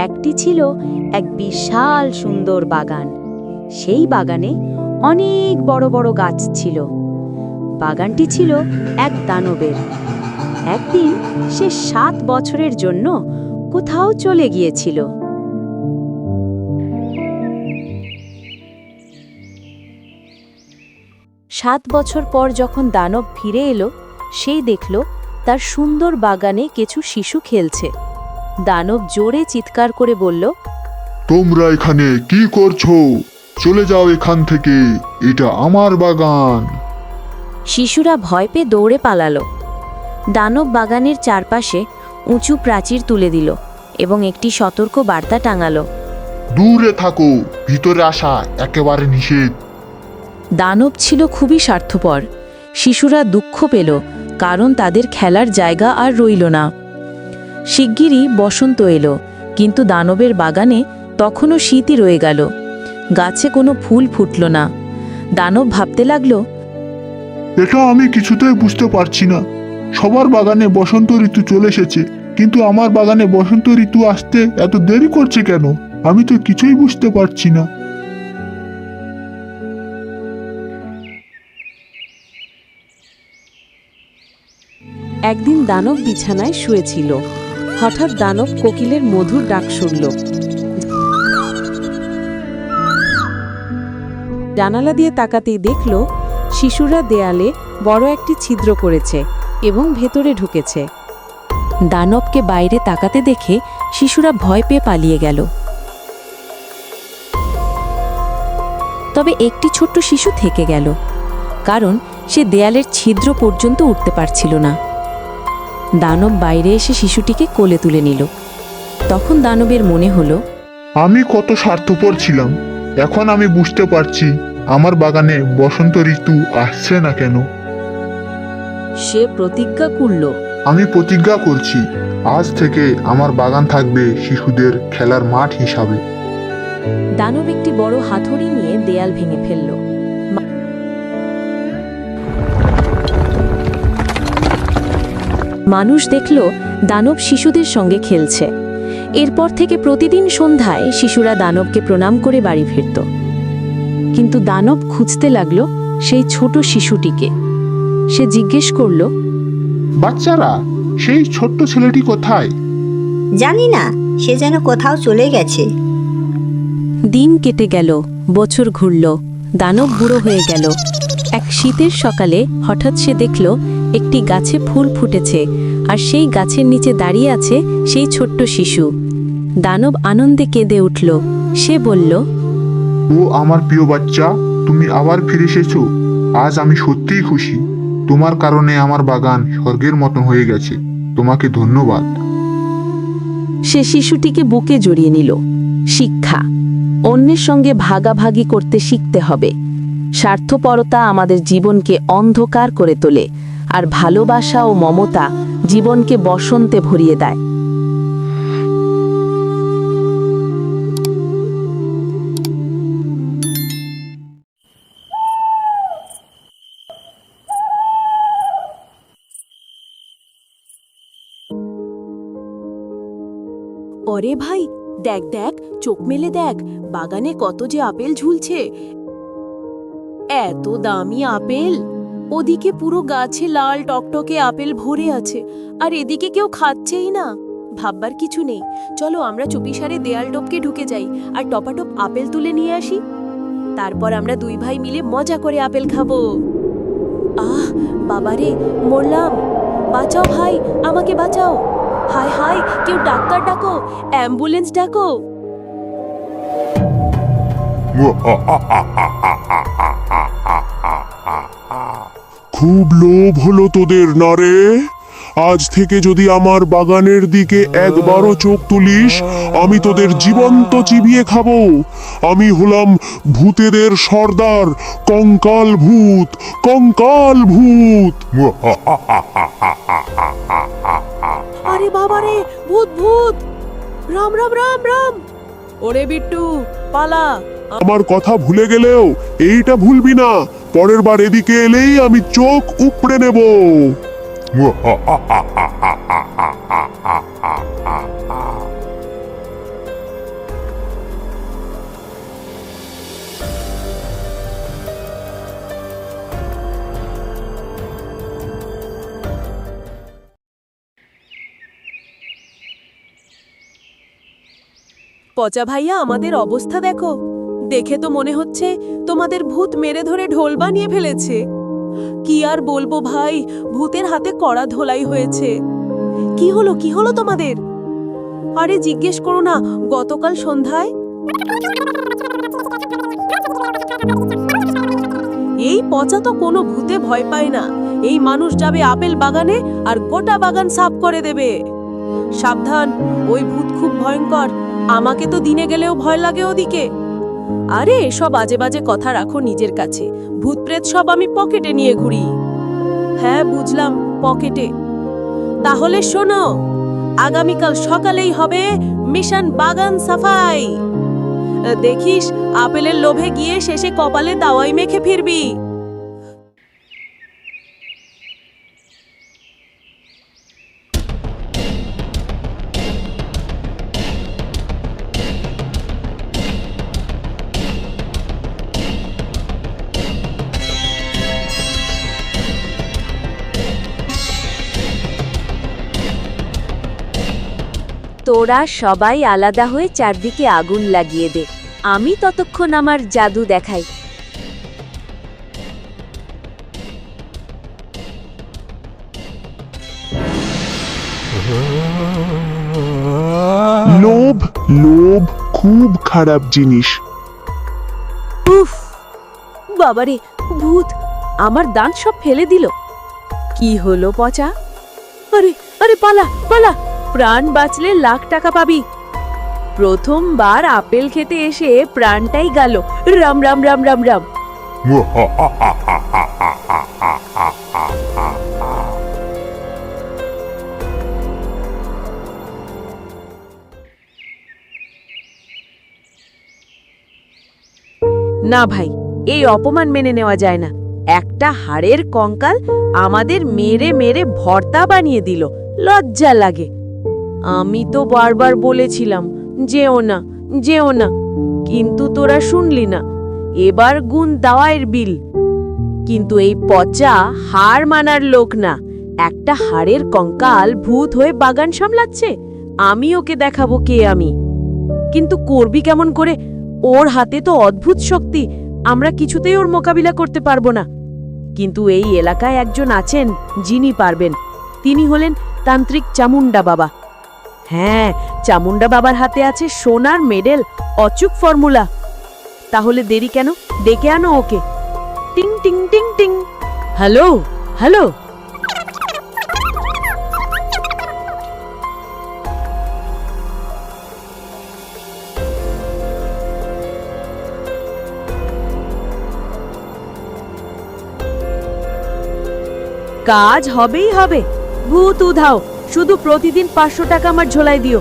একটি ছিল এক বিশাল সুন্দর বাগান। সেই বাগানে অনেক বড় বড় গাছ ছিল। বাগানটি ছিল এক দানবের। একদিন সে 7 বছরের জন্য কোথাও চলে গিয়েছিল। 7 বছর পর যখন দানব ফিরে এলো, সেই দেখল তার সুন্দর বাগানে কিছু শিশু খেলছে। দানব জোরে চিৎকার করে বলল, তোমরা এখানে কি করছো? চলে যাও এখান থেকে, এটা আমার বাগান। শিশুরা ভয় পেয়ে দৌড়ে পালালো। দানব বাগানের চারপাশে উঁচু প্রাচীর তুলে দিল এবং একটি সতর্ক বার্তা টাঙালো। দূরে থাকো, ভিতরে আসা একেবারে নিষেধ। দানব ছিল খুবই স্বার্থপর। শিশুরা দুঃখ পেল, কারণ তাদের খেলার জায়গা আর রইল না। শিগগিরই বসন্ত এলো, কিন্তু দানবের বাগানে তখনও শীতই রয়ে গেল। গাছে কোনো ফুল ফুটল না। দানব ভাবতে লাগলো, এটা আমি কিছুতেই বুঝতে পারছি না। সবার বাগানে বসন্ত ঋতু চলে এসেছে, কিন্তু আমার বাগানে বসন্ত ঋতু আসতে এত দেরি করছে কেন? আমি তো কিছুই বুঝতে পারছি না। একদিন দানব বিছানায় শুয়েছিল। হঠাৎ দানব কোকিলের মধুর ডাক শুনল। জানালা দিয়ে তাকাতেই দেখল শিশুরা দেয়ালে বড় একটি ছিদ্র করেছে এবং ভেতরে ঢুকেছে। দানবকে বাইরে তাকাতে দেখে শিশুরা ভয় পেয়ে পালিয়ে গেল। তবে একটি ছোট্ট শিশু থেকে গেল, কারণ সে দেয়ালের ছিদ্র পর্যন্ত উঠতে পারছিল না। দানব বাইরে এসে শিশুটিকে কোলে তুলে নিল। তখন দানবের মনে হলো, আমি কত স্বার্থপর ছিলাম। এখন আমি বুঝতে পারছি আমার বাগানে বসন্ত ঋতু আসছে না কেন। সে প্রতিজ্ঞা করল, আমি প্রতিজ্ঞা করছি, আজ থেকে আমার বাগান থাকবে শিশুদের খেলার মাঠ হিসাবে। দানব একটি বড় হাতুড়ি নিয়ে দেয়াল ভেঙে ফেলল। মানুষ দেখল দানব শিশুদের সঙ্গে খেলছে। এরপর থেকে প্রতিদিন সন্ধ্যায় শিশুরা দানবকে প্রণাম করে বাড়ি ফিরত। কিন্তু দানব খুঁজতে লাগলো সেই ছোট শিশুটিকে। সে জিজ্ঞেস করল, বাচ্চারা, সেই ছোট্ট ছেলেটি কোথায়? জানি না, সে যেন কোথাও চলে গেছে। দিন কেটে গেল, বছর ঘুরল, দানব বুড়ো হয়ে গেল। এক শীতের সকালে হঠাৎ সে দেখল একটি গাছে ফুল ফুটেছে, আর সেই গাছের নিচে দাঁড়িয়ে আছে সেই ছোট্ট শিশু। দানব আনন্দে কেঁদে উঠল। সে বলল, ও আমার প্রিয় বাচ্চা, তুমি আবার ফিরে এসেছো। আজ আমি সত্যিই খুশি। তোমার কারণে আমার বাগান স্বর্গের মতন হয়ে গেছে। তোমাকে ধন্যবাদ। সে শিশুটিকে বুকে জড়িয়ে নিল। শিক্ষা: অন্যের সঙ্গে ভাগাভাগি করতে শিখতে হবে। স্বার্থপরতা আমাদের জীবনকে অন্ধকার করে তোলে, আর ভালোবাসা ও মমতা জীবনকে বসন্তে ভরিয়ে দেয়। ওরে ভাই, দেখ দেখ, চোখ মেলে দেখ, বাগানে কত যে আপেল ঝুলছে। এত দামি আপেল! ওদিকে পুরো গাছে লাল টকটকে আপেল ভরে আছে, আর এদিকে কেউ খাচ্ছেই না। ভাববার কিছু নেই, চলো আমরা চুপিসারে দেয়াল টপকে ঢুকে যাই আর টপাটপ আপেল তুলে নিয়ে আসি। তারপর আমরা 2 ভাই মিলে মজা করে আপেল খাবো। আহ বাবারে, মরলাম! বাঁচাও ভাই, আমাকে বাঁচাও! হায় হায়, কেউ ডাক্তার ডাকো, অ্যাম্বুলেন্স ডাকো। খুব লোভ হলো তোদের না রে? আজ থেকে যদি আমার বাগানের দিকে একবারও চোখ তুলিস, আমি তোদের জীবন্ত চিবিয়ে খাবো। আমি হলাম ভূতেদের সর্দার, কঙ্কাল ভূত, কঙ্কাল ভূত। আরে বাবারে, ভূত ভূত! রাম রাম রাম রাম! ওরে বিট্টু, পালা! আমার কথা ভুলে গেলেও এইটা ভুলবি না, পরের বার এদিকে এলেই আমি চোখ উপড়ে নেব। পচা ভাইয়া, আমাদের অবস্থা দেখো। দেখে তো মনে হচ্ছে তোমাদের ভূত মেরে ধরে ঢোল বানিয়ে ফেলেছে। কি আর বলবো ভাই, ভূতের হাতে কড়া ধোলাই হয়েছে। কি হলো তোমাদের? আরে জিজ্ঞেস করো না, গতকাল সন্ধ্যায় এই পচা তো কোনো ভূতে ভয় পায় না। এই মানুষ যাবে আপেল বাগানে আর গোটা বাগান সাফ করে দেবে। সাবধান, ওই ভূত খুব ভয়ঙ্কর। আমাকে তো দিনে গেলেও ভয় লাগে ওদিকে। আরে এসব বাজে বাজে কথা রাখো নিজের কাছে। ভূত প্রেত সব আমি পকেটে নিয়ে ঘুরি। হ্যাঁ বুঝলাম, পকেটে। তাহলে শোনো, আগামীকাল সকালেই হবে মিশন বাগান সাফাই। দেখিস আপেলের লোভে গিয়ে শেষে কপালে দাওয়াই মেখে ফিরবি। তোরা সবাই আলাদা হয়ে চারদিকে আগুন লাগিয়ে দে, আমি ততক্ষণ আমার জাদু দেখাই। লোভ লোভ খুব খারাপ জিনিস। উফ বাবারে, ভূত আমার দাঁত সব ফেলে দিল। কি হলো পচা? আরে আরে পালা পালা, প্রাণ বাঁচলে লাখ টাকা পাবি। প্রথমবার আপেল খেতে এসে প্রাণটাই গেল। রাম রাম রাম রাম রাম। না ভাই, এই অপমান মেনে নেওয়া যায় না। একটা হাড়ের কঙ্কাল আমাদের মেরে মেরে ভর্তা বানিয়ে দিল, লজ্জা লাগে। আমি তো বারবার বলেছিলাম যেও না যেও না, কিন্তু তোরা শুনলি না। এবার গুণ দাওয়ায়ের বিল। কিন্তু এই পচা হার মানার লোক না। একটা হাড়ের কঙ্কাল ভূত হয়ে বাগান সামলাচ্ছে। আমি ওকে দেখাবো কে আমি। কিন্তু করবি কেমন করে? ওর হাতে তো অদ্ভুত শক্তি, আমরা কিছুতেই ওর মোকাবিলা করতে পারবো না। কিন্তু এই এলাকায় একজন আছেন যিনি পারবেন। তিনি হলেন তান্ত্রিক চামুন্ডা বাবা। হ্যাঁ, চামুন্ডা বাবার হাতে আছে সোনার মেডেল, অচুক ফর্মুলা। তাহলে দেরি কেন? ডেকে আনো ওকে। টিং টিং টিং টিং। Hello hello. কাজ হবেই হবে। ভূত উধাও, শুধু প্রতিদিন 500 টাকা আমার ঝোলায় দিও।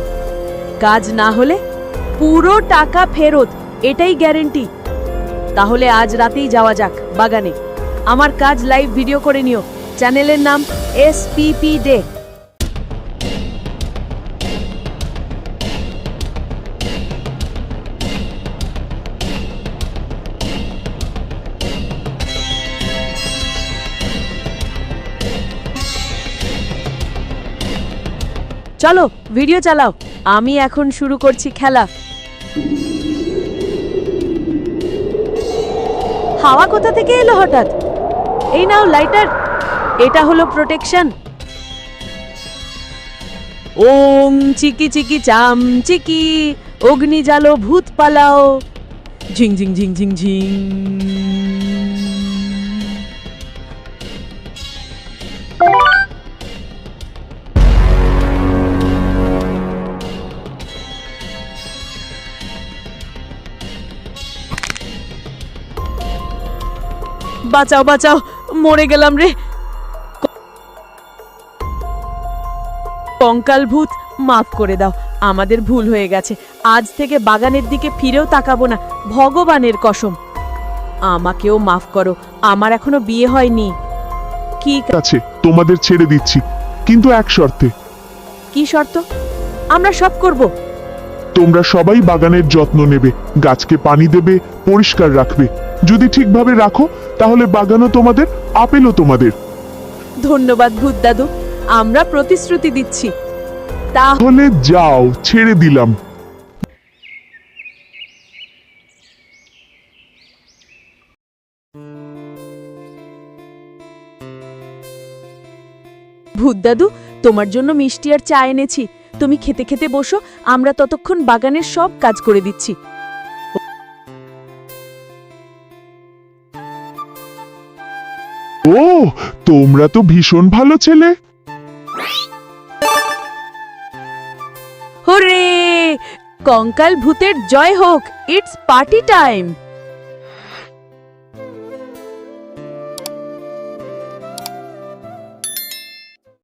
কাজ না হলে পুরো টাকা ফেরত, এটাই গ্যারেন্টি। তাহলে আজ রাতেই যাওয়া যাক বাগানে। আমার কাজ লাইভ ভিডিও করে নিও। চ্যানেলের নাম SPP ডে। চলো ভিডিও চালাও, আমি এখন শুরু করছি খেলা। হাওয়া কোথা থেকে এলো হঠাৎ? এই নাও লাইটার, এটা হলো প্রোটেকশন। ওম চিকি চিকি চাম চিকি, অগ্নি জ্বালো ভূত পালাও। ঝিং ঝিং ঝিং ঝিং ঝিং। বাঁচাও বাঁচাও, মরে গেলাম রে। কঙ্কাল ভূত, মাফ করে দাও, আমাদের ভুল হয়ে গেছে। আজ থেকে বাগানের দিকে ফিরেও তাকাবো না, ভগবানের কসম। আমাকেও মাফ করো, আমার এখনো বিয়ে হয়নি। কি আছে, তোমাদের ছেড়ে দিচ্ছি, কিন্তু এক শর্তে। কি শর্ত? আমরা সব করব। তোমরা সবাই বাগানের যত্ন নেবে, গাছকে পানি দেবে, পরিষ্কার রাখবে। যদি ঠিকভাবে রাখো তাহলে বাগানও তোমাদের, আপেলও তোমাদের। ধন্যবাদ ভূত দাদু, আমরা প্রতিশ্রুতি দিচ্ছি। তাহলে যাও, ছেড়ে দিলাম। ভূত দাদু, তোমার জন্য মিষ্টি আর চা এনেছি। তুমি খেতে খেতে বসো, আমরা ততক্ষণ বাগানের সব কাজ করে দিচ্ছি। ও, তোমরা তো ভীষণ ভালো ছেলে। হোরে! কঙ্কাল ভূতের জয় হোক! It's party time.